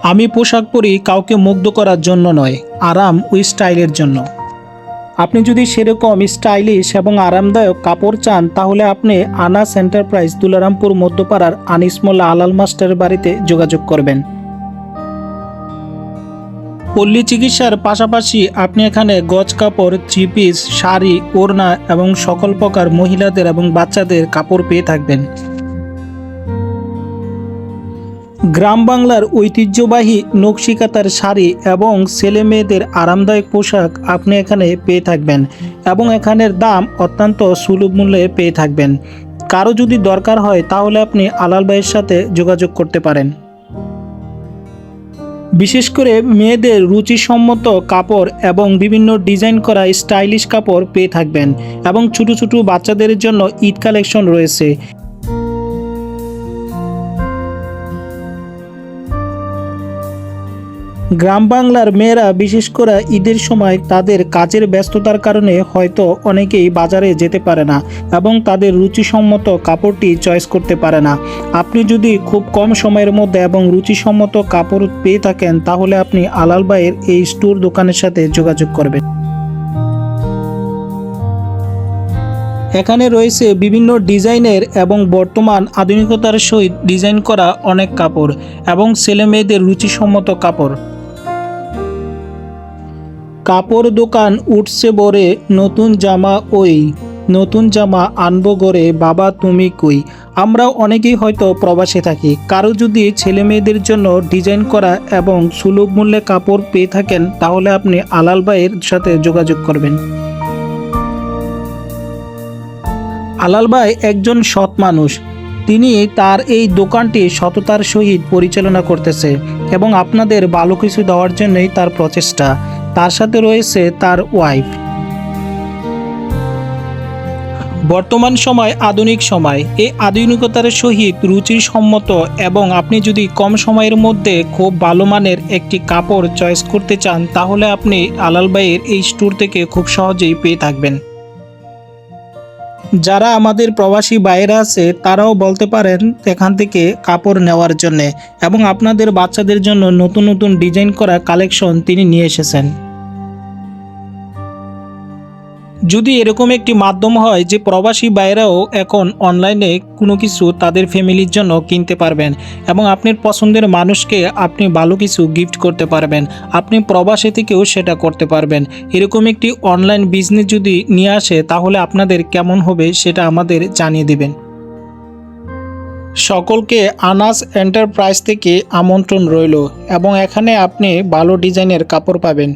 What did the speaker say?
আমি পোশাক পরি কাউকে মুগ্ধ করার জন্য নয়, আরাম ও স্টাইলের জন্য। আপনি যদি সেরকম স্টাইলিশ এবং আরামদায়ক কাপড় চান তাহলে আপনি আনাস এন্টারপ্রাইজ তুলারামপুর মধ্যপাড়ার আনিস মোল্লা আলাল মাস্টারের বাড়িতে যোগাযোগ করবেন। পল্লী চিকিৎসার পাশাপাশি আপনি এখানে গজ কাপড়, থ্রি পিস, শাড়ি, ওড়না এবং সকল প্রকার মহিলাদের এবং বাচ্চাদের কাপড় পেয়ে থাকবেন। গ্রাম বাংলার ঐতিহ্যবাহী নকশিকাতার শাড়ি এবং ছেলে মেয়েদের আরামদায়ক পোশাক আপনি এখানে পেয়ে থাকবেন এবং এখানের দাম অত্যন্ত সুলভ মূল্যে পেয়ে থাকবেন। কারো যদি দরকার হয় তাহলে আপনি আলাল ভাইয়ের সাথে যোগাযোগ করতে পারেন। বিশেষ করে মেয়েদের রুচিসম্মত কাপড় এবং বিভিন্ন ডিজাইন করা স্টাইলিশ কাপড় পেয়ে থাকবেন এবং ছোট ছোট বাচ্চাদের জন্য ঈদ কালেকশন রয়েছে। গ্রাম বাংলার মেয়েরা বিশেষ করে ঈদের সময় তাদের কাজের ব্যস্ততার কারণে হয়তো অনেকেই বাজারে যেতে পারে না এবং তাদের রুচিসম্মত কাপড়টি চয়েস করতে পারে না। আপনি যদি খুব কম সময়ের মধ্যে এবং রুচিসম্মত কাপড় পেয়ে থাকেন তাহলে আপনি আলাল ভাইয়ের এই স্টোর দোকানের সাথে যোগাযোগ করবেন। এখানে রয়েছে বিভিন্ন ডিজাইনের এবং বর্তমান আধুনিকতার সহিত ডিজাইন করা অনেক কাপড় এবং ছেলে মেয়েদের রুচিসম্মত কাপড়। কাপড় দোকান উঠছে বরে, নতুন জামা ওই, নতুন জামা আনবো গরে, বাবা তুমি কই। আমরাও অনেকেই হয়তো প্রবাসে থাকি। কারো যদি ছেলে মেয়েদের জন্য ডিজাইন করা এবং সুলভ মূল্যে কাপড় পেয়ে থাকেন তাহলে আপনি আলাল ভাইয়ের সাথে যোগাযোগ করবেন। আলাল ভাই একজন সৎ মানুষ। তিনি তার এই দোকানটি সততার সহিত পরিচালনা করতেছে এবং আপনাদের ভালো কিছু দেওয়ার জন্যই তার প্রচেষ্টা। তার সাথে রয়েছে তার ওয়াইফ। বর্তমান সময় আধুনিক সময়, এই আধুনিকতার সহিত রুচির সম্মত এবং আপনি যদি কম সময়ের মধ্যে খুব ভালো মানের একটি কাপড় চয়েস করতে চান তাহলে আপনি আলাল ভাইয়ের এই স্টোর থেকে খুব সহজেই পেয়ে থাকবেন। যারা আমাদের প্রবাসী বাইরে আছে তারাও বলতে পারেন এখান থেকে কাপড় নেওয়ার জন্য এবং আপনাদের বাচ্চাদের জন্য নতুন নতুন ডিজাইন করা কালেকশন তিনি নিয়ে এসেছেন। যদি এরকম একটি মাধ্যম হয় যে প্রবাসী বাইরেও এখন অনলাইনে কোনো কিছু তাদের ফ্যামিলির জন্য কিনতে পারবেন এবং আপনার পছন্দের মানুষকে আপনি ভালো কিছু গিফট করতে পারবেন, আপনি প্রবাসী থেকেও সেটা করতে পারবেন। এরকম একটি অনলাইন বিজনেস যদি নিয়ে আসে তাহলে আপনাদের কেমন হবে সেটা আমাদের জানিয়ে দিবেন। সকলকে আনাস এন্টারপ্রাইজ থেকে আমন্ত্রণ রইল এবং এখানে আপনি ভালো ডিজাইনের কাপড় পাবেন।